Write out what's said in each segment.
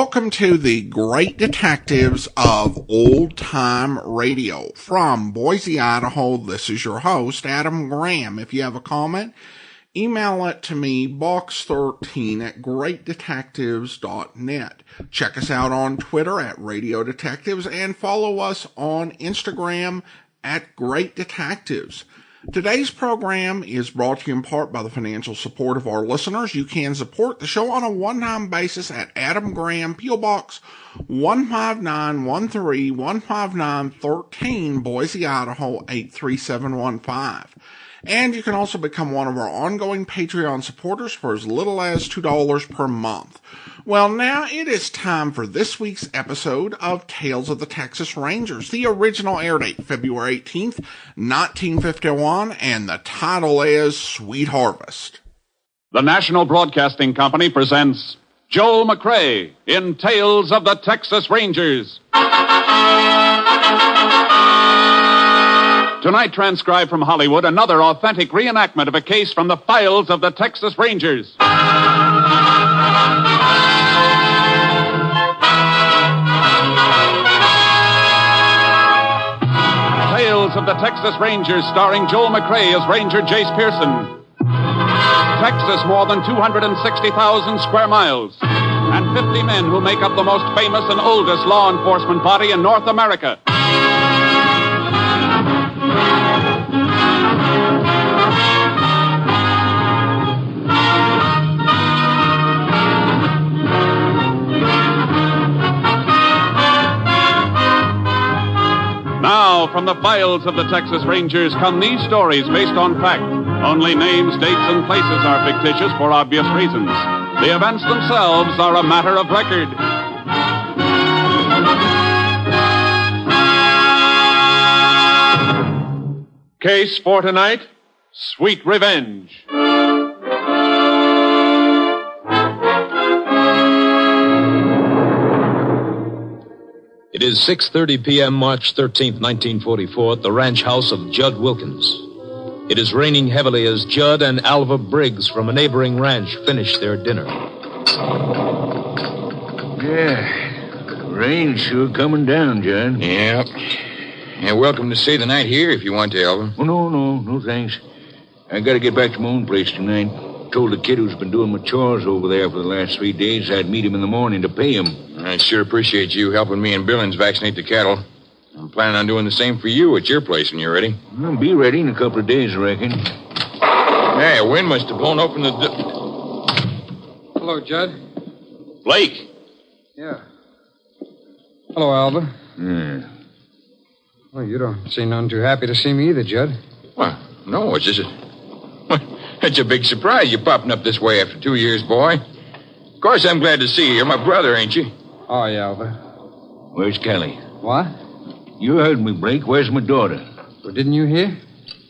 welcome to the Great Detectives of Old Time Radio. From Boise, Idaho, this is your host, Adam Graham. If you have a comment, email it to me, box13@greatdetectives.net. Check us out on Twitter at Radio Detectives and follow us on Instagram at Great Detectives. Today's program is brought to you in part by the financial support of our listeners. You can support the show on a one-time basis at Adam Graham, P.O. Box 15913, 15913, Boise, Idaho 83715. And you can also become one of our ongoing Patreon supporters for as little as $2 per month. Well, now it is time for this week's episode of Tales of the Texas Rangers. The original air date, February 18th, 1951, and the title is Sweet Harvest. The National Broadcasting Company presents Joe McCrea in Tales of the Texas Rangers. Tonight, transcribed from Hollywood, another authentic reenactment of a case from the files of the Texas Rangers. Tales of the Texas Rangers, starring Joel McCrea as Ranger Jace Pearson. Texas, more than 260,000 square miles, and 50 men who make up the most famous and oldest law enforcement body in North America. Now, from the files of the Texas Rangers come these stories based on fact. Only names, dates, and places are fictitious for obvious reasons. The events themselves are a matter of record. Case for tonight, Sweet Revenge. It is 6:30 p.m., March 13th, 1944, at the ranch house of Judd Wilkins. It is raining heavily as Judd and Alva Briggs from a neighboring ranch finish their dinner. Yeah, rain's sure coming down, Judd. Yeah. You're welcome to stay the night here if you want to, Alva. Oh, no, thanks. I gotta get back to my own place tonight. Told the kid who's been doing my chores over there for the last 3 days I'd meet him in the morning to pay him. I sure appreciate you helping me and Billings vaccinate the cattle. I'm planning on doing the same for you at your place when you're ready. I'll be ready in a couple of days, I reckon. Hey, a wind must have blown open the... Hello, Judd. Blake. Yeah. Hello, Alva. Yeah. Well, you don't seem none too happy to see me either, Judd. Well, no, it's just it's a big surprise you popping up this way after 2 years, boy. Of course, I'm glad to see you. You're my brother, ain't you? Oh, yeah, Alva. Where's Callie? What? You heard me, Blake. Where's my daughter? Well, didn't you hear?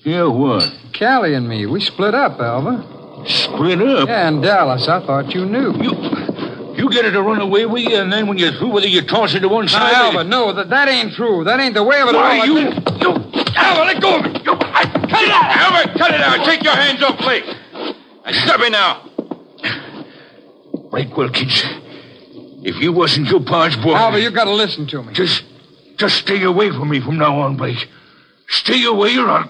Yeah, what? Callie and me. We split up, Alva. Split up? Yeah, in Dallas. I thought you knew. You get her to run away with you, and then when you're through with her, you toss her to one side. Now, Alva, no, that ain't true. That ain't the way of it Why, all. Alva, let go of me. Cut it out. Albert, cut it out. Take your hands off Blake. Stop it now. Blake Wilkins, if you wasn't your pa's boy... Alva, you gotta listen to me. Just stay away from me from now on, Blake. Stay away or I'll...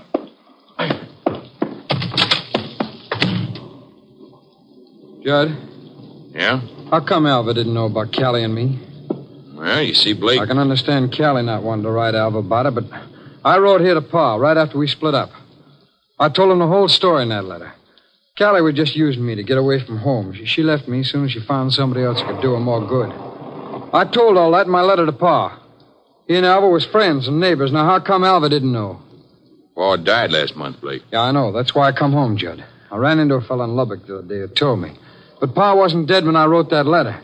Judd? Yeah? How come Alva didn't know about Callie and me? Well, you see, Blake... I can understand Callie not wanting to write Alva about it, but I wrote here to Pa right after we split up. I told him the whole story in that letter. Callie was just using me to get away from home. She left me as soon as she found somebody else who could do her more good. I told all that in my letter to Pa. He and Alva was friends and neighbors. Now, how come Alva didn't know? Pa died last month, Blake. Yeah, I know. That's why I come home, Judd. I ran into a fellow in Lubbock the other day who told me. But Pa wasn't dead when I wrote that letter.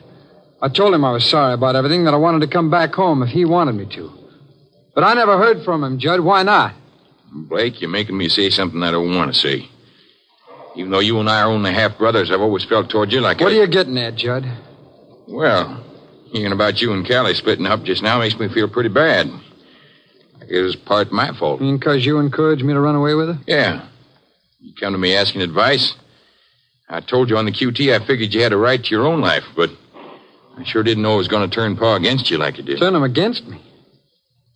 I told him I was sorry about everything, that I wanted to come back home if he wanted me to. But I never heard from him, Judd. Why not? Blake, you're making me say something I don't want to say. Even though you and I are only half-brothers, I've always felt toward you like What are you getting at, Judd? Well, hearing about you and Callie splitting up just now makes me feel pretty bad. I guess it's part my fault. You mean because you encouraged me to run away with her? Yeah. You come to me asking advice. I told you on the QT I figured you had a right to your own life, but I sure didn't know it was going to turn Pa against you like it did. Turn him against me?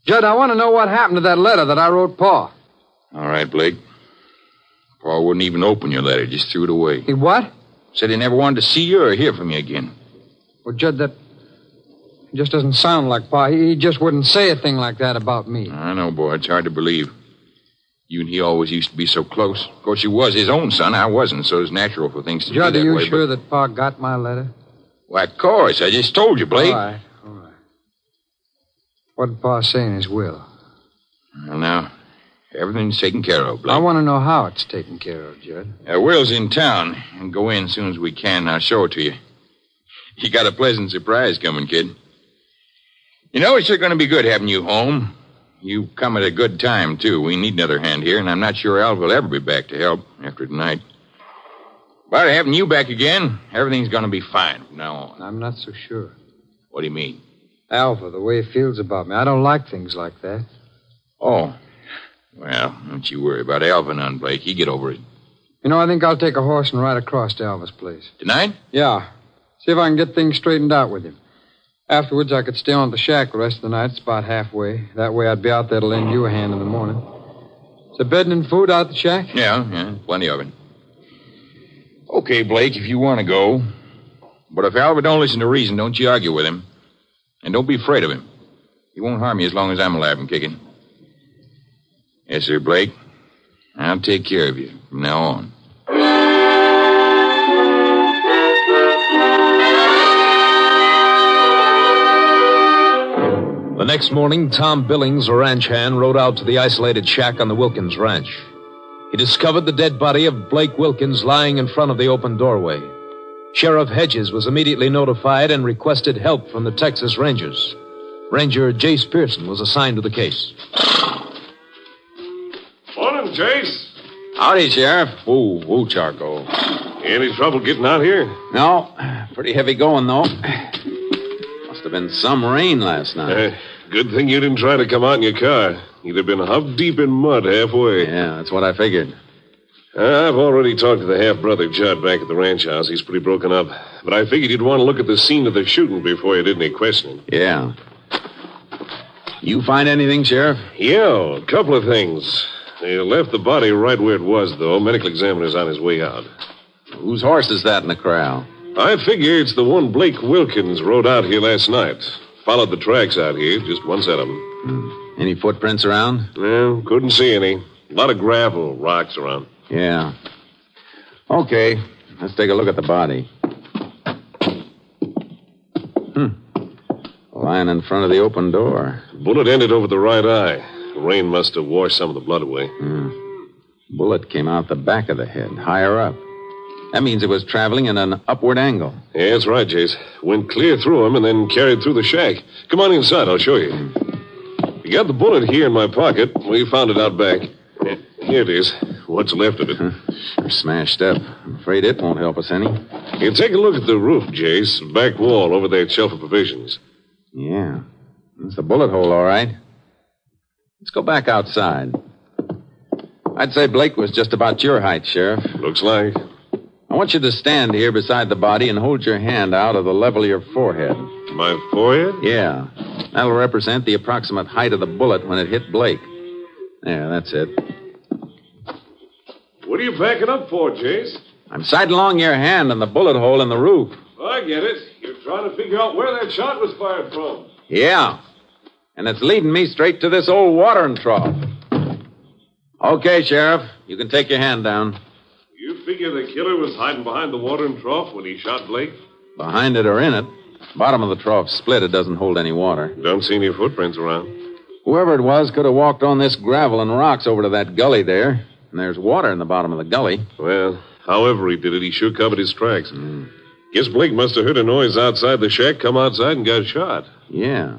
Judd, I want to know what happened to that letter that I wrote Pa. All right, Blake. Pa wouldn't even open your letter, just threw it away. He what? Said he never wanted to see you or hear from you again. Well, Judd, that just doesn't sound like Pa. He just wouldn't say a thing like that about me. I know, boy. It's hard to believe. You and he always used to be so close. Of course, you was his own son. I wasn't, so it's natural for things to Judd, be that way. Judd, are you sure that Pa got my letter? Why, of course. I just told you, Blake. All right. What did Pa say in his will? Well, now, everything's taken care of, Blake. I want to know how it's taken care of, Judd. Will's in town, and go in as soon as we can. I'll show it to you. You got a pleasant surprise coming, kid. You know, it's sure going to be good having you home. You come at a good time, too. We need another hand here, and I'm not sure Alva will ever be back to help after tonight. But having you back again, everything's going to be fine from now on. I'm not so sure. What do you mean? Alva, the way he feels about me. I don't like things like that. Oh. Well, don't you worry about Alva none, Blake. You get over it. You know, I think I'll take a horse and ride across to Alva's place. Tonight? Yeah. See if I can get things straightened out with him. Afterwards, I could stay on at the shack the rest of the night. It's about halfway. That way I'd be out there to lend you a hand in the morning. Is there bedding and food out at the shack? Yeah, plenty of it. Okay, Blake, if you want to go. But if Alva don't listen to reason, don't you argue with him. And don't be afraid of him. He won't harm you as long as I'm alive and kicking. Yes, sir, Blake. I'll take care of you from now on. The next morning, Tom Billings, a ranch hand, rode out to the isolated shack on the Wilkins ranch. He discovered the dead body of Blake Wilkins lying in front of the open doorway. Sheriff Hedges was immediately notified and requested help from the Texas Rangers. Ranger Jace Pearson was assigned to the case. Morning, Jace. Howdy, Sheriff. Whoa, Charcoal. Any trouble getting out here? No. Pretty heavy going, though. Must have been some rain last night. Good thing you didn't try to come out in your car. You'd have been hub deep in mud halfway. Yeah, that's what I figured. I've already talked to the half-brother Judd back at the ranch house. He's pretty broken up. But I figured you'd want to look at the scene of the shooting before you did any questioning. Yeah. You find anything, Sheriff? Yeah, a couple of things. They left the body right where it was, though. Medical examiner's on his way out. Whose horse is that in the corral? I figure it's the one Blake Wilkins rode out here last night. Followed the tracks out here, just one set of them. Any footprints around? No, couldn't see any. A lot of gravel, rocks around. Yeah. Okay, let's take a look at the body. Lying in front of the open door. Bullet ended over the right eye. The rain must have washed some of the blood away. Bullet came out the back of the head, higher up. That means it was traveling in an upward angle. Yeah, that's right, Jace. Went clear through him and then carried through the shack. Come on inside, I'll show you. You got the bullet here in my pocket. We found it out back. Here it is. What's left of it. Sure smashed up. I'm afraid it won't help us any. You take a look at the roof, Jace. Back wall over that shelf of provisions. Yeah. It's the bullet hole, all right. Let's go back outside. I'd say Blake was just about your height, Sheriff. Looks like. I want you to stand here beside the body and hold your hand out of the level of your forehead. My forehead? Yeah. That'll represent the approximate height of the bullet when it hit Blake. There, that's it. What are you backing up for, Jace? I'm sidelong your hand in the bullet hole in the roof. I get it. You're trying to figure out where that shot was fired from. Yeah. And it's leading me straight to this old watering trough. Okay, Sheriff. You can take your hand down. You figure the killer was hiding behind the watering trough when he shot Blake? Behind it or in it. Bottom of the trough split. It doesn't hold any water. Don't see any footprints around. Whoever it was could have walked on this gravel and rocks over to that gully there. And there's water in the bottom of the gully. Well, however he did it, he sure covered his tracks. Guess Blake must have heard a noise outside the shack, come outside, and got shot. Yeah.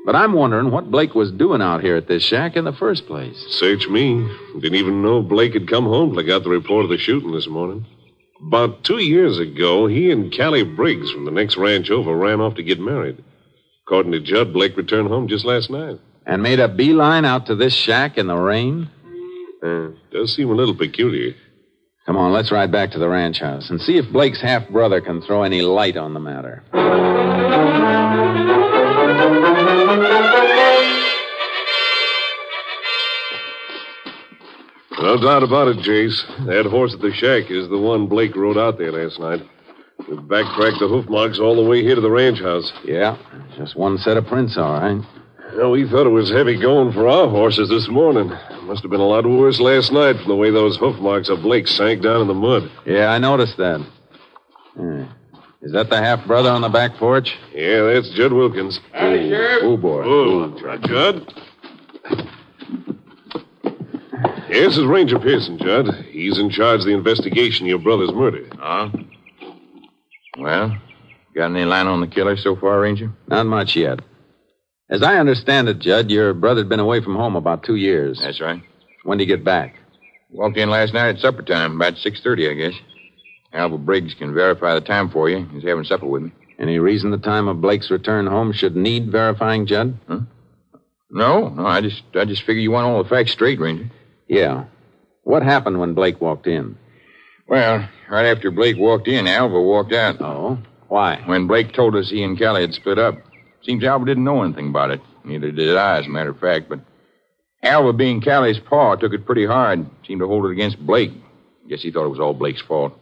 But I'm wondering what Blake was doing out here at this shack in the first place. Search me. Didn't even know Blake had come home till I got the report of the shooting this morning. About 2 years ago, he and Callie Briggs from the next ranch over ran off to get married. According to Judd, Blake returned home just last night. And made a beeline out to this shack in the rain? Does seem a little peculiar. Come on, let's ride back to the ranch house and see if Blake's half-brother can throw any light on the matter. No doubt about it, Jace. That horse at the shack is the one Blake rode out there last night. We backtracked the hoof marks all the way here to the ranch house. Yeah, just one set of prints, all right. Well, we thought it was heavy going for our horses this morning. Must have been a lot worse last night from the way those hoof marks of Blake sank down in the mud. Yeah, I noticed that. Is that the half-brother on the back porch? Yeah, that's Judd Wilkins. Howdy, Sheriff. Oh, boy. Oh, Judd. Yes, this is Ranger Pearson, Judd. He's in charge of the investigation of your brother's murder. Oh? Well, got any line on the killer so far, Ranger? Not much yet. As I understand it, Judd, your brother'd been away from home about 2 years. That's right. When did he get back? Walked in last night at supper time, about 6:30, I guess. Alva Briggs can verify the time for you. He's having supper with me. Any reason the time of Blake's return home should need verifying, Judd? Huh? No, I just figure you want all the facts straight, Ranger. Yeah. What happened when Blake walked in? Well, right after Blake walked in, Alva walked out. Oh? Why? When Blake told us he and Callie had split up. Seems Alva didn't know anything about it. Neither did I, as a matter of fact. But Alva, being Callie's paw, took it pretty hard. Seemed to hold it against Blake. Guess he thought it was all Blake's fault.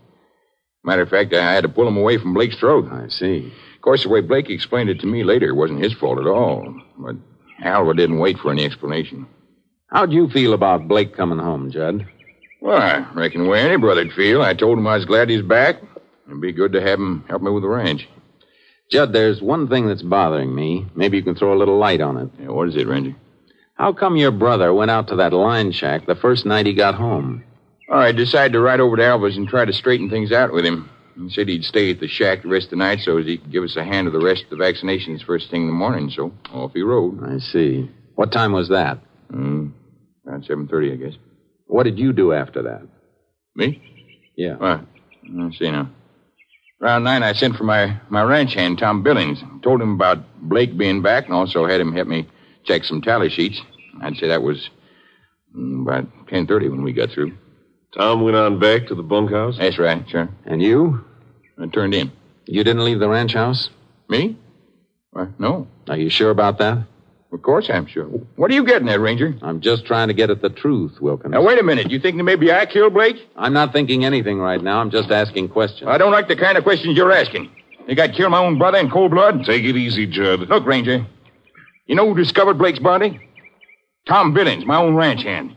Matter of fact, I had to pull him away from Blake's throat. I see. Of course, the way Blake explained it to me later, it wasn't his fault at all. But Alva didn't wait for any explanation. How'd you feel about Blake coming home, Judd? Well, I reckon the way any brother'd feel. I told him I was glad he's back. It'd be good to have him help me with the ranch. Judd, there's one thing that's bothering me. Maybe you can throw a little light on it. Yeah, what is it, Ranger? How come your brother went out to that line shack the first night he got home? I decided to ride over to Alva's and try to straighten things out with him. He said he'd stay at the shack the rest of the night so as he could give us a hand of the rest of the vaccinations first thing in the morning. So off he rode. I see. What time was that? Around 7:30, I guess. What did you do after that? Me? Yeah. What? Let's see now. Around 9, I sent for my ranch hand, Tom Billings. Told him about Blake being back and also had him help me check some tally sheets. I'd say that was about 10:30 when we got through. Tom went on back to the bunkhouse? That's right, sure. And you? I turned in. You didn't leave the ranch house? Me? No. Are you sure about that? Of course I'm sure. What are you getting at, Ranger? I'm just trying to get at the truth, Wilkins. Now, wait a minute. You think that maybe I killed Blake? I'm not thinking anything right now. I'm just asking questions. I don't like the kind of questions you're asking. Think I'd kill my own brother in cold blood? Take it easy, Judd. Look, Ranger. You know who discovered Blake's body? Tom Billings, my own ranch hand.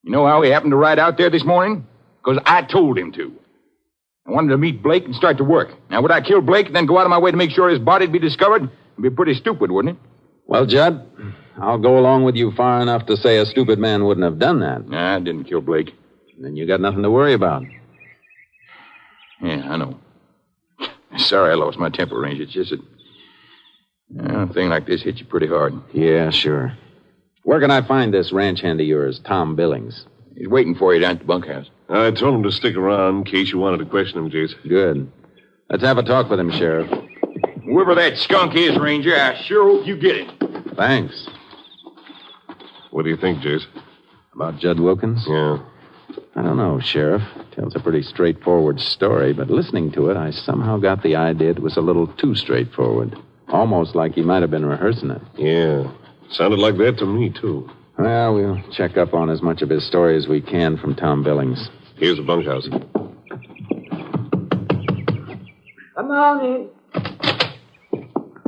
You know how he happened to ride out there this morning? Because I told him to. I wanted to meet Blake and start to work. Now, would I kill Blake and then go out of my way to make sure his body'd be discovered? It'd be pretty stupid, wouldn't it? Well, Judd, I'll go along with you far enough to say a stupid man wouldn't have done that. Nah, I didn't kill Blake. Then you got nothing to worry about. Yeah, I know. Sorry I lost my temper, Ranger. It's just that a thing like this hits you pretty hard. Yeah, sure. Where can I find this ranch hand of yours, Tom Billings? He's waiting for you down at the bunkhouse. I told him to stick around in case you wanted to question him, Jace. Good. Let's have a talk with him, Sheriff. Whoever that skunk is, Ranger, I sure hope you get it. Thanks. What do you think, Jace? About Judd Wilkins? Yeah. I don't know, Sheriff. Tells a pretty straightforward story, but listening to it, I somehow got the idea it was a little too straightforward. Almost like he might have been rehearsing it. Yeah. Sounded like that to me, too. Well, we'll check up on as much of his story as we can from Tom Billings. Here's the bunkhouse. Come on in.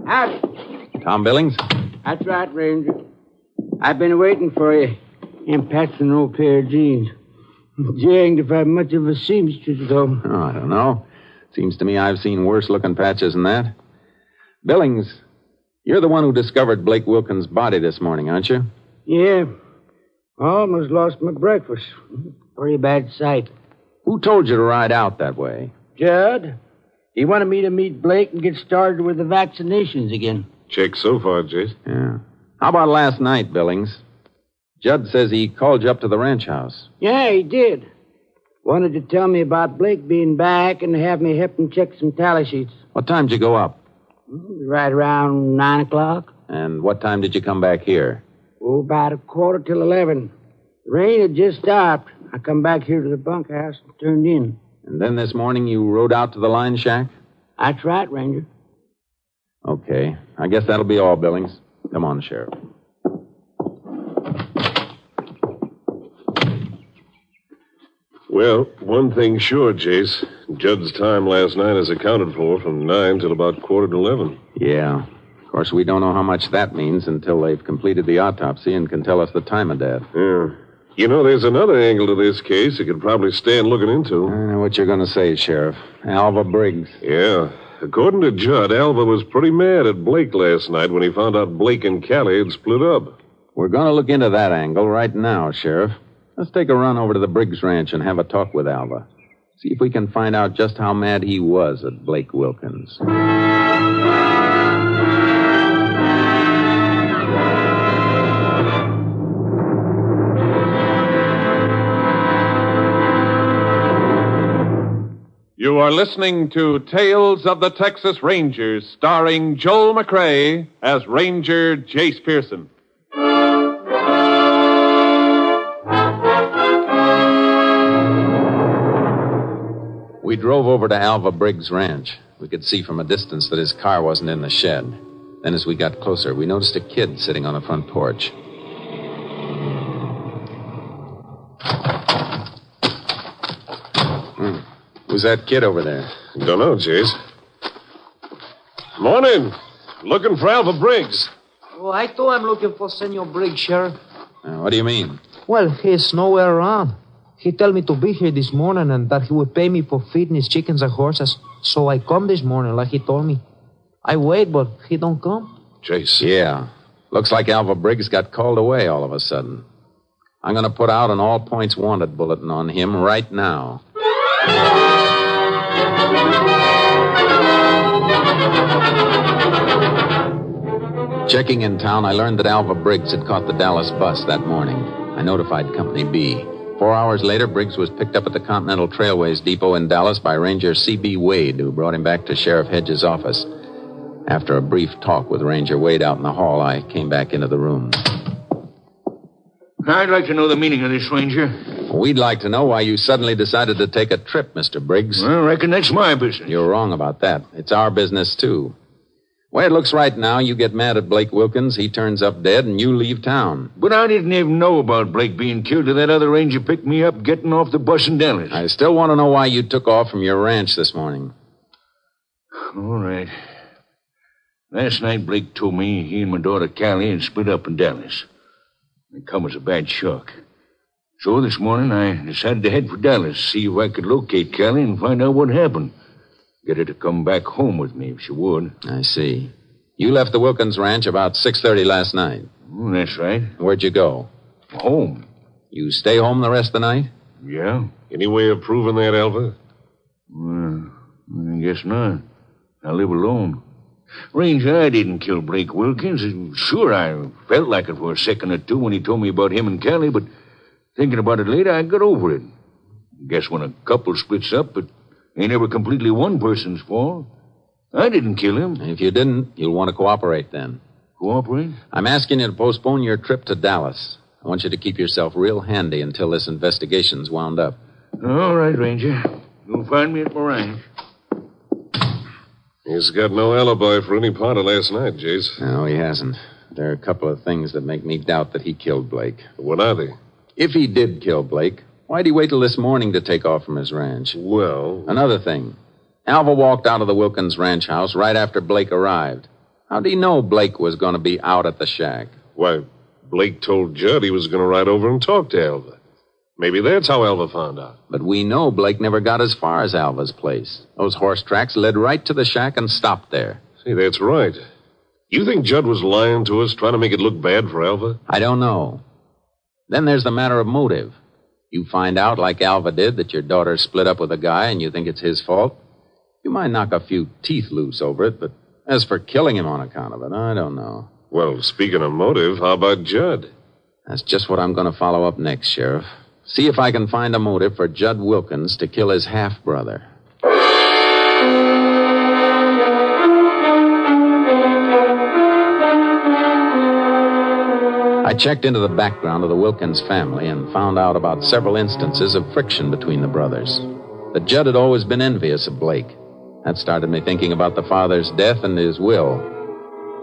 Howdy. Tom Billings? That's right, Ranger. I've been waiting for you. And Pat's an old pair of jeans. Janged if I'm much of a seamstress, though. Oh, I don't know. Seems to me I've seen worse-looking patches than that. Billings, you're the one who discovered Blake Wilkins' body this morning, aren't you? Yeah. Almost lost my breakfast. Pretty bad sight. Who told you to ride out that way? Judd. He wanted me to meet Blake and get started with the vaccinations again. Check so far, Jace. Yeah. How about last night, Billings? Judd says he called you up to the ranch house. Yeah, he did. Wanted to tell me about Blake being back and have me help him check some tally sheets. What time did you go up? Right around 9 o'clock. And what time did you come back here? Oh, about 11:15. The rain had just stopped. I come back here to the bunkhouse and turned in. And then this morning you rode out to the line shack? That's right, Ranger. Okay. I guess that'll be all, Billings. Come on, Sheriff. Well, one thing's sure, Jace. Judd's time last night is accounted for from 9 till about 10:45. Yeah. Of course, we don't know how much that means until they've completed the autopsy and can tell us the time of death. Yeah. You know, there's another angle to this case you could probably stand looking into. I know what you're going to say, Sheriff. Alva Briggs. Yeah. According to Judd, Alva was pretty mad at Blake last night when he found out Blake and Callie had split up. We're going to look into that angle right now, Sheriff. Let's take a run over to the Briggs Ranch and have a talk with Alva. See if we can find out just how mad he was at Blake Wilkins. You are listening to Tales of the Texas Rangers, starring Joel McCrea as Ranger Jace Pearson. We drove over to Alva Briggs' ranch. We could see from a distance that his car wasn't in the shed. Then as we got closer, we noticed a kid sitting on the front porch. Who's that kid over there? Don't know, Jace. Morning. Looking for Alva Briggs. Well, I too am looking for Senor Briggs, Sheriff. What do you mean? Well, he's nowhere around. He told me to be here this morning and that he would pay me for feeding his chickens and horses. So I come this morning like he told me. I wait, but he don't come. Jace. Yeah. Looks like Alva Briggs got called away all of a sudden. I'm going to put out an all points wanted bulletin on him right now. Checking in town, I learned that Alva Briggs had caught the Dallas bus that morning. I notified Company B. 4 hours later, Briggs was picked up at the Continental Trailways Depot in Dallas by Ranger C.B. Wade, who brought him back to Sheriff Hedges' office. After a brief talk with Ranger Wade out in the hall, I came back into the room. I'd like to know the meaning of this, Ranger. We'd like to know why you suddenly decided to take a trip, Mr. Briggs. Well, I reckon that's my business. You're wrong about that. It's our business, too. Way it looks right now, you get mad at Blake Wilkins, he turns up dead, and you leave town. But I didn't even know about Blake being killed till that other ranger picked me up getting off the bus in Dallas. I still want to know why you took off from your ranch this morning. All right. Last night, Blake told me he and my daughter Callie had split up in Dallas. It come as a bad shock. So this morning, I decided to head for Dallas, see if I could locate Callie and find out what happened. Get her to come back home with me if she would. I see. You left the Wilkins Ranch about 6:30 last night. That's right. Where'd you go? Home. You stay home the rest of the night? Yeah. Any way of proving that, Alva? I guess not. I live alone. Ranger, I didn't kill Blake Wilkins. Sure, I felt like it for a second or two when he told me about him and Callie, but thinking about it later, I got over it. Guess when a couple splits up, it ain't ever completely one person's fault. I didn't kill him. If you didn't, you'll want to cooperate then. Cooperate? I'm asking you to postpone your trip to Dallas. I want you to keep yourself real handy until this investigation's wound up. All right, Ranger. You'll find me at my ranch. He's got no alibi for any part of last night, Jace. No, he hasn't. There are a couple of things that make me doubt that he killed Blake. What are they? If he did kill Blake, why'd he wait till this morning to take off from his ranch? Well... Another thing. Alva walked out of the Wilkins ranch house right after Blake arrived. How'd he know Blake was going to be out at the shack? Why, Blake told Judd he was going to ride over and talk to Alva. Maybe that's how Alva found out. But we know Blake never got as far as Alva's place. Those horse tracks led right to the shack and stopped there. See, that's right. You think Judd was lying to us, trying to make it look bad for Alva? I don't know. Then there's the matter of motive. You find out, like Alva did, that your daughter split up with a guy and you think it's his fault. You might knock a few teeth loose over it, but as for killing him on account of it, I don't know. Well, speaking of motive, how about Judd? That's just what I'm going to follow up next, Sheriff. See if I can find a motive for Judd Wilkins to kill his half-brother. I checked into the background of the Wilkins family and found out about several instances of friction between the brothers. That Judd had always been envious of Blake. That started me thinking about the father's death and his will.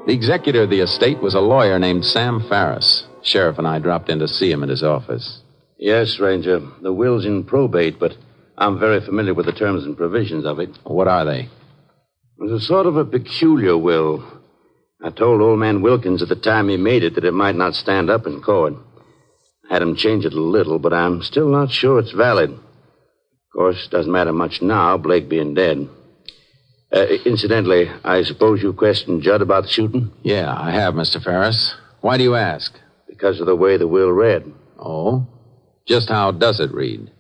The executor of the estate was a lawyer named Sam Farris. Sheriff and I dropped in to see him at his office. Yes, Ranger. The will's in probate, but I'm very familiar with the terms and provisions of it. What are they? It was a sort of a peculiar will. I told old man Wilkins at the time he made it that it might not stand up in court. Had him change it a little, but I'm still not sure it's valid. Of course, it doesn't matter much now, Blake being dead. Incidentally, I suppose you questioned Judd about the shooting? Yeah, I have, Mr. Farris. Why do you ask? Because of the way the will read. Oh? Just how does it read?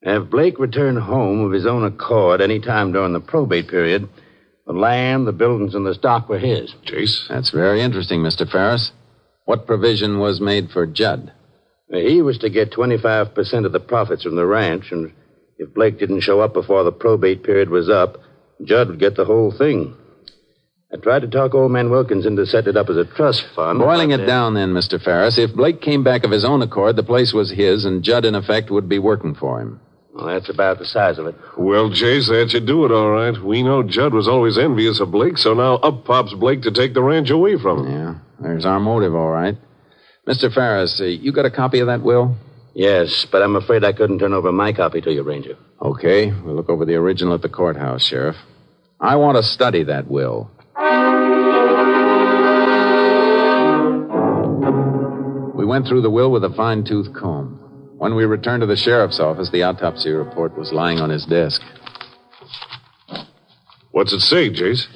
If Blake returned home of his own accord any time during the probate period, the land, the buildings, and the stock were his. Chase? That's very interesting, Mr. Farris. What provision was made for Judd? He was to get 25% of the profits from the ranch, and if Blake didn't show up before the probate period was up, Judd would get the whole thing. I tried to talk old man Wilkins into setting it up as a trust fund. Boiling it down then, Mr. Farris, if Blake came back of his own accord, the place was his, and Judd, in effect, would be working for him. Well, that's about the size of it. Well, Chase, that should do it all right. We know Judd was always envious of Blake, so now up pops Blake to take the ranch away from him. Yeah, there's our motive, all right. Mr. Farris, you got a copy of that will? Yes, but I'm afraid I couldn't turn over my copy to you, Ranger. Okay, we'll look over the original at the courthouse, Sheriff. I want to study that will. We went through the will with a fine-tooth comb. When we returned to the sheriff's office, the autopsy report was lying on his desk. What's it say, Chase?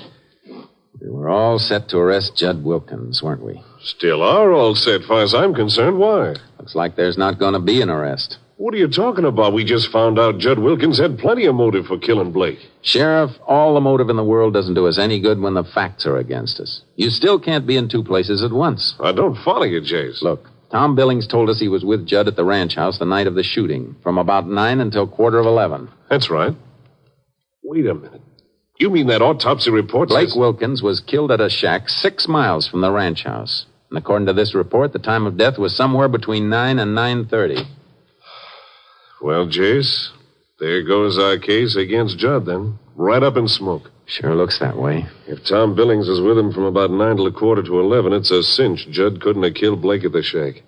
We were all set to arrest Judd Wilkins, weren't we? Still are all set, far as I'm concerned. Why? Looks like there's not going to be an arrest. What are you talking about? We just found out Judd Wilkins had plenty of motive for killing Blake. Sheriff, all the motive in the world doesn't do us any good when the facts are against us. You still can't be in two places at once. I don't follow you, Chase. Look, Tom Billings told us he was with Judd at the ranch house the night of the shooting, from about 9 until 11:15. That's right. Wait a minute. You mean that autopsy report Blake says... Wilkins was killed at a shack 6 miles from the ranch house. And according to this report, the time of death was somewhere between 9 and 9:30. Well, Jace, there goes our case against Judd, then. Right up in smoke. Sure looks that way. If Tom Billings is with him from about 9 till 11:15, it's a cinch Judd couldn't have killed Blake at the shack.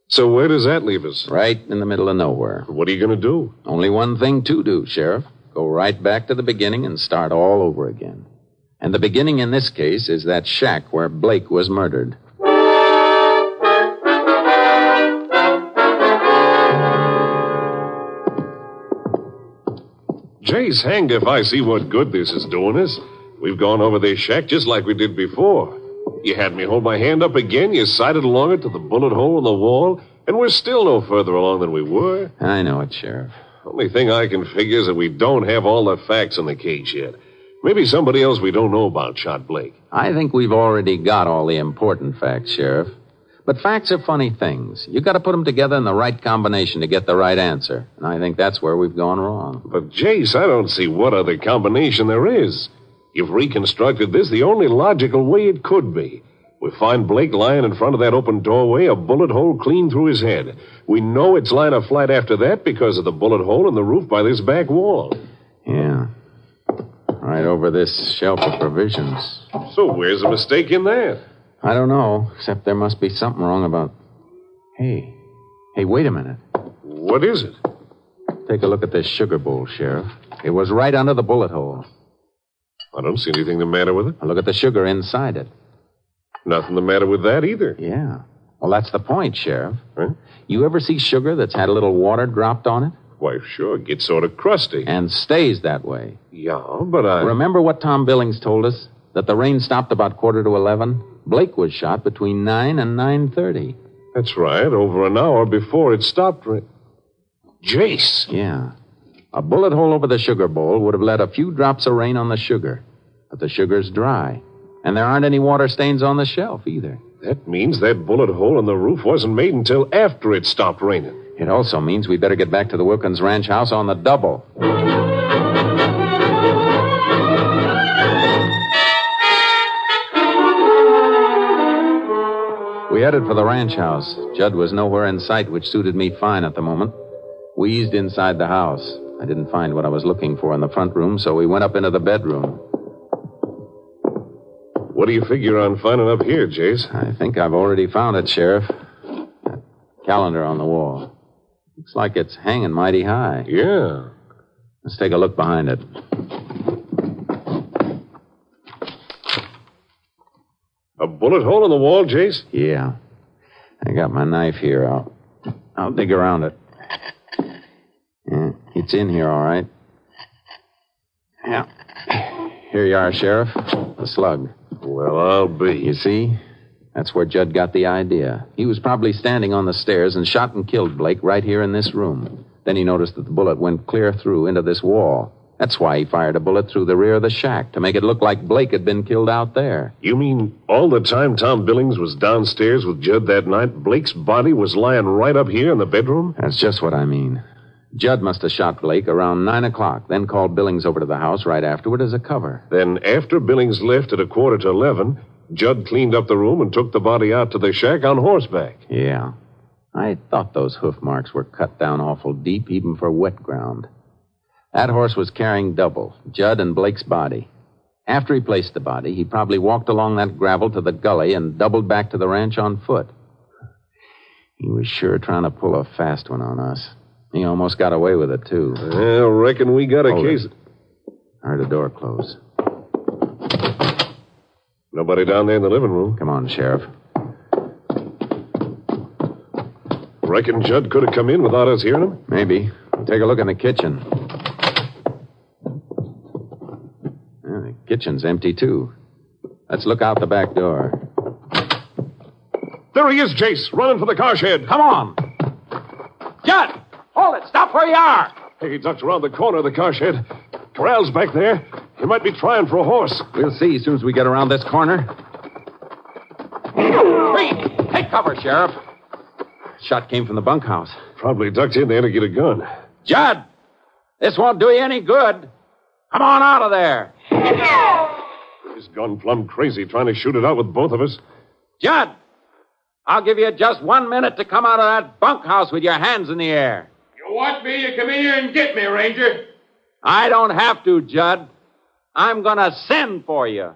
So where does that leave us? Right in the middle of nowhere. What are you going to do? Only one thing to do, Sheriff. Go right back to the beginning and start all over again. And the beginning in this case is that shack where Blake was murdered. Jace, hanged if I see what good this is doing us. We've gone over this shack just like we did before. You had me hold my hand up again, you sighted along it to the bullet hole in the wall, and we're still no further along than we were. I know it, Sheriff. Only thing I can figure is that we don't have all the facts in the case yet. Maybe somebody else we don't know about shot Blake. I think we've already got all the important facts, Sheriff. But facts are funny things. You got to put them together in the right combination to get the right answer. And I think that's where we've gone wrong. But, Jace, I don't see what other combination there is. You've reconstructed this the only logical way it could be. We find Blake lying in front of that open doorway, a bullet hole clean through his head. We know it's line of flight after that because of the bullet hole in the roof by this back wall. Yeah. Right over this shelf of provisions. So where's the mistake in that? I don't know, except there must be something wrong about... Hey, wait a minute. What is it? Take a look at this sugar bowl, Sheriff. It was right under the bullet hole. I don't see anything the matter with it. Now look at the sugar inside it. Nothing the matter with that either. Yeah. Well, that's the point, Sheriff. Huh? You ever see sugar that's had a little water dropped on it? Why, sure, it gets sort of crusty. And stays that way. Yeah, but I... Remember what Tom Billings told us? That the rain stopped about 11:15? Blake was shot between 9 and 9:30. That's right, over an hour before it stopped. Jace! Yeah. A bullet hole over the sugar bowl would have let a few drops of rain on the sugar. But the sugar's dry. And there aren't any water stains on the shelf either. That means that bullet hole in the roof wasn't made until after it stopped raining. It also means we better get back to the Wilkins Ranch house on the double. We headed for the ranch house. Judd was nowhere in sight, which suited me fine at the moment. We eased inside the house. I didn't find what I was looking for in the front room, so we went up into the bedroom. What do you figure on finding up here, Jace? I think I've already found it, Sheriff. That calendar on the wall. Looks like it's hanging mighty high. Yeah. Let's take a look behind it. A bullet hole in the wall, Jace? Yeah. I got my knife here. I'll dig around it. Yeah, it's in here, all right. Yeah. Here you are, Sheriff. The slug. Well, I'll be. You see? That's where Judd got the idea. He was probably standing on the stairs and shot and killed Blake right here in this room. Then he noticed that the bullet went clear through into this wall. That's why he fired a bullet through the rear of the shack, to make it look like Blake had been killed out there. You mean all the time Tom Billings was downstairs with Judd that night, Blake's body was lying right up here in the bedroom? That's just what I mean. Judd must have shot Blake around 9 o'clock, then called Billings over to the house right afterward as a cover. Then after Billings left at 11:15, Judd cleaned up the room and took the body out to the shack on horseback. Yeah. I thought those hoof marks were cut down awful deep, even for wet ground. That horse was carrying double, Judd and Blake's body. After he placed the body, he probably walked along that gravel to the gully and doubled back to the ranch on foot. He was sure trying to pull a fast one on us. He almost got away with it, too. I reckon we got a case. I heard a door close. Nobody down there in the living room. Come on, Sheriff. Reckon Judd could have come in without us hearing him? Maybe. Take a look in the kitchen. Yeah, the kitchen's empty, too. Let's look out the back door. There he is, Jace, running for the car shed. Come on. Judd! Hold it! Stop where you are! He ducked around the corner of the car shed. Corral's back there. He might be trying for a horse. We'll see as soon as we get around this corner. Reed, take cover, Sheriff. Shot came from the bunkhouse. Probably ducked in there to get a gun. Judd! This won't do you any good. Come on out of there. He's gone plumb crazy trying to shoot it out with both of us. Judd! I'll give you just 1 minute to come out of that bunkhouse with your hands in the air. You want me? You come in here and get me, Ranger. I don't have to, Judd. I'm going to send for you.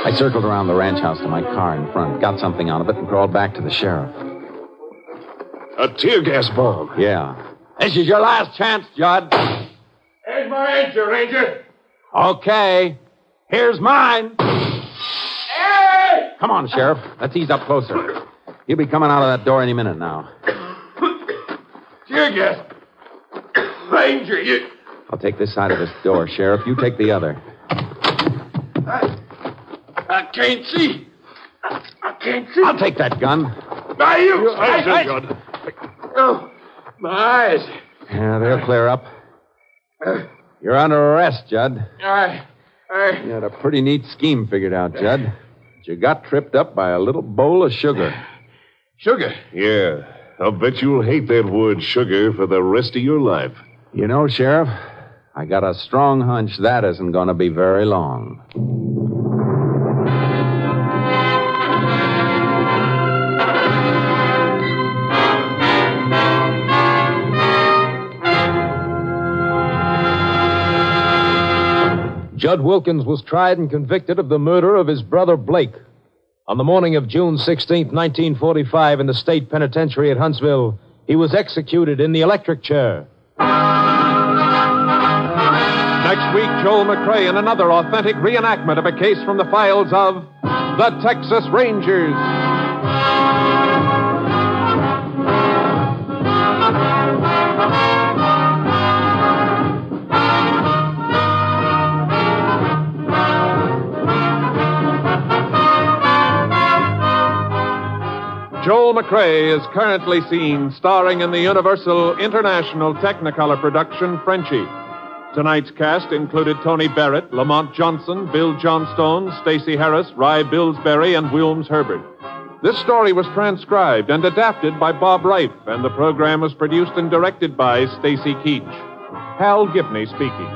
I circled around the ranch house to my car in front, got something out of it, and crawled back to the sheriff. A tear gas bomb. Yeah. This is your last chance, Judd. There's my answer, Ranger. Okay. Here's mine. Hey! Come on, Sheriff. Let's ease up closer. He'll be coming out of that door any minute now. Tear gas. Ranger, you... I'll take this side of this door, Sheriff. You take the other. I can't see. I can't see. I'll take that gun. Now you... Judd. Oh, my eyes. Yeah, they'll clear up. You're under arrest, Judd. You had a pretty neat scheme figured out, Judd. But you got tripped up by a little bowl of sugar. Sugar? Yeah. I'll bet you'll hate that word sugar for the rest of your life. You know, Sheriff, I got a strong hunch that isn't going to be very long. Judd Wilkins was tried and convicted of the murder of his brother Blake. On the morning of June 16, 1945, in the state penitentiary at Huntsville, he was executed in the electric chair. Next week, Joel McCrea in another authentic reenactment of a case from the files of the Texas Rangers. Joel McCrea is currently seen starring in the Universal International Technicolor production Frenchie. Tonight's cast included Tony Barrett, Lamont Johnson, Bill Johnstone, Stacey Harris, Rye Billsbury, and Wilms Herbert. This story was transcribed and adapted by Bob Reif, and the program was produced and directed by Stacy Keach. Hal Gibney speaking.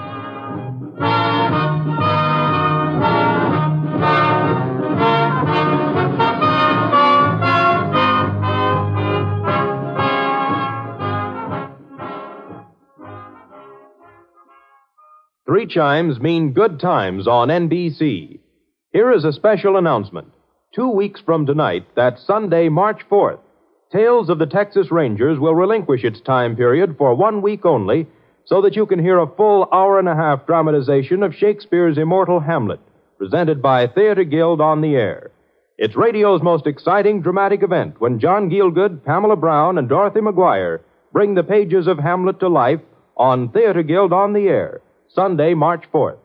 3 chimes mean good times on NBC. Here is a special announcement. 2 weeks from tonight, that's Sunday, March 4th, Tales of the Texas Rangers will relinquish its time period for 1 week only so that you can hear a full hour-and-a-half dramatization of Shakespeare's immortal Hamlet, presented by Theater Guild on the Air. It's radio's most exciting dramatic event when John Gielgud, Pamela Brown, and Dorothy McGuire bring the pages of Hamlet to life on Theater Guild on the Air, Sunday, March 4th.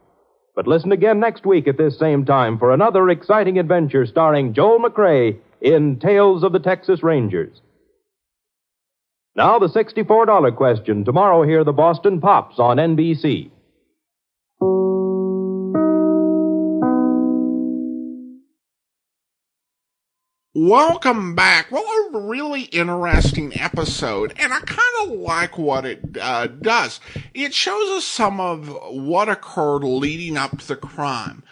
But listen again next week at this same time for another exciting adventure starring Joel McCrea in Tales of the Texas Rangers. Now the $64 question. Tomorrow hear the Boston Pops on NBC. Welcome back. Well, a really interesting episode, and I kind of like what it does. It shows us some of what occurred leading up to the crime.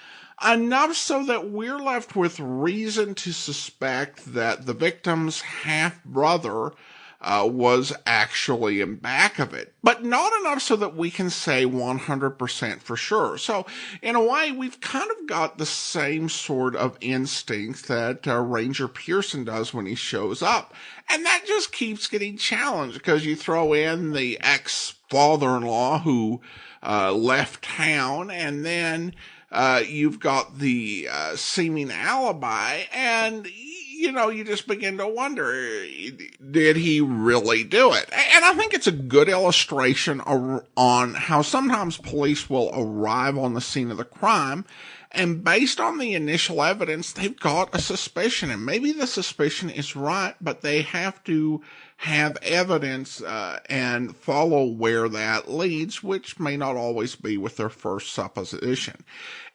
Enough so that we're left with reason to suspect that the victim's half-brother was actually in back of it, but not enough so that we can say 100% for sure. So, in a way, we've kind of got the same sort of instinct that Ranger Pearson does when he shows up, and that just keeps getting challenged because you throw in the ex-father-in-law who left town, and then you've got the seeming alibi, and you just begin to wonder, did he really do it? And I think it's a good illustration on how sometimes police will arrive on the scene of the crime, and based on the initial evidence, they've got a suspicion, and maybe the suspicion is right, but they have to have evidence and follow where that leads, which may not always be with their first supposition.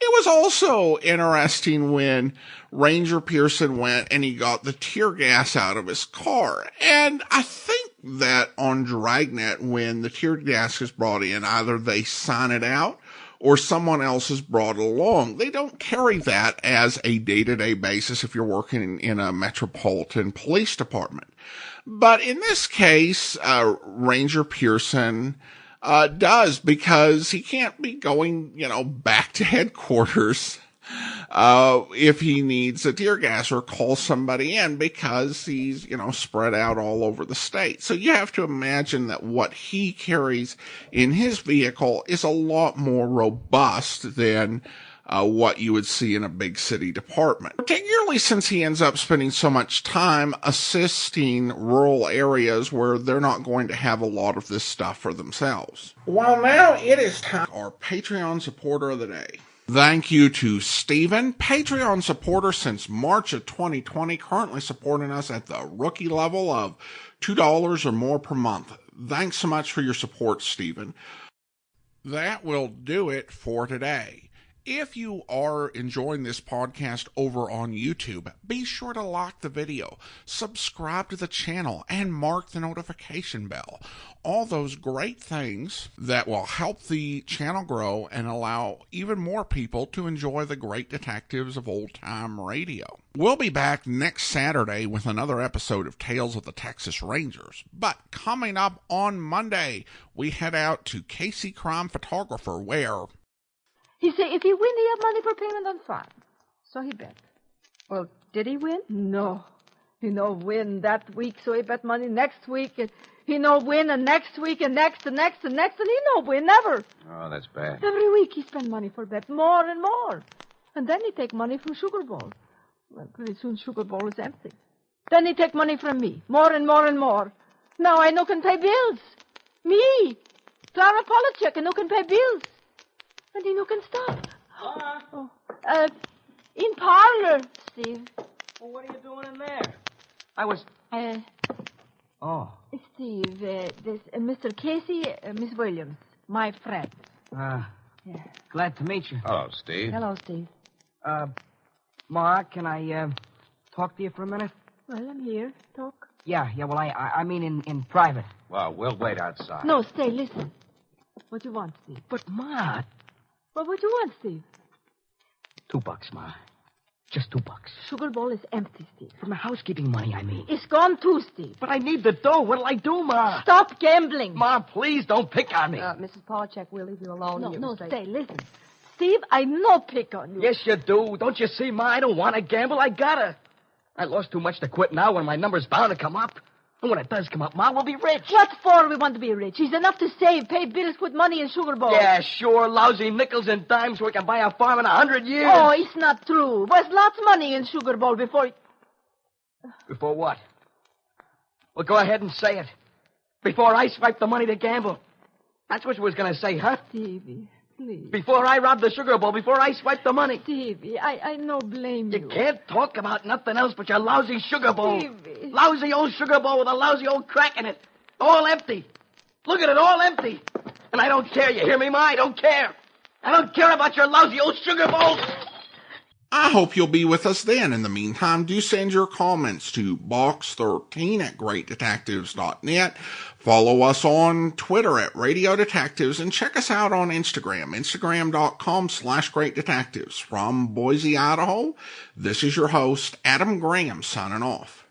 It was also interesting when Ranger Pearson went and he got the tear gas out of his car. And I think that on Dragnet, when the tear gas is brought in, either they sign it out or someone else is brought along. They don't carry that as a day-to-day basis if you're working in a metropolitan police department. But in this case, Ranger Pearson does, because he can't be going, back to headquarters if he needs a tear gas or call somebody in, because he's, spread out all over the state. So you have to imagine that what he carries in his vehicle is a lot more robust than what you would see in a big city department, particularly since he ends up spending so much time assisting rural areas where they're not going to have a lot of this stuff for themselves. Well, now it is time for our Patreon supporter of the day. Thank you to Stephen, Patreon supporter since March of 2020, currently supporting us at the rookie level of $2 or more per month. Thanks so much for your support, Stephen. That will do it for today. If you are enjoying this podcast over on YouTube, be sure to like the video, subscribe to the channel, and mark the notification bell. All those great things that will help the channel grow and allow even more people to enjoy the great detectives of old-time radio. We'll be back next Saturday with another episode of Tales of the Texas Rangers. But coming up on Monday, we head out to Casey Crime Photographer, where he said if he win, he have money for payment on fine. So he bet. Well, did he win? No. He no win that week, so he bet money next week. And he no win, and next week, and next, and next, and next, and he no win, never. Oh, that's bad. Every week he spend money for bet, more and more. And then he take money from Sugar Bowl. Well, pretty soon Sugar Bowl is empty. Then he take money from me, more and more and more. Now I no can pay bills. Me, Clara Polachek, and no can pay bills. And he no can stop. Oh, in parlor, Steve. Well, what are you doing in there? I was... Oh. Steve, this Mr. Casey, Miss Williams, my friend. Yeah. Glad to meet you. Hello, Steve. Hello, Steve. Ma, can I, talk to you for a minute? Well, I'm here. Talk. Yeah, well, I mean in private. Well, we'll wait outside. No, stay, listen. What you want, Steve? But, Ma... Well, what you want, Steve? $2, Ma. Just $2. Sugar Bowl is empty, Steve. For my housekeeping money, I mean. It's gone too, Steve. But I need the dough. What'll I do, Ma? Stop gambling. Ma, please don't pick on me. Mrs. Polachek, we'll leave you alone. No, stay. Listen. Steve, I no pick on you. Yes, you do. Don't you see, Ma? I don't want to gamble. I gotta. I lost too much to quit now when my number's bound to come up. And when it does come up, Ma, we'll be rich. What for we want to be rich? It's enough to save, pay bills, put money in Sugar Bowl. Yeah, sure. Lousy nickels and dimes so we can buy a farm in 100 years. Oh, it's not true. There's lots of money in Sugar Bowl before... Before what? Well, go ahead and say it. Before I swipe the money to gamble. That's what you was going to say, huh? Stevie, please. Before I rob the Sugar Bowl, before I swipe the money. Stevie, I no blame you. You can't talk about nothing else but your lousy Sugar Bowl. Stevie. Lousy old Sugar Bowl with a lousy old crack in it. All empty. Look at it, all empty. And I don't care, you hear me, Ma? I don't care. I don't care about your lousy old Sugar Bowl. I hope you'll be with us then. In the meantime, do send your comments to box13@greatdetectives.net. Follow us on Twitter at Radio Detectives and check us out on Instagram, instagram.com/greatdetectives. From Boise, Idaho, this is your host, Adam Graham, signing off.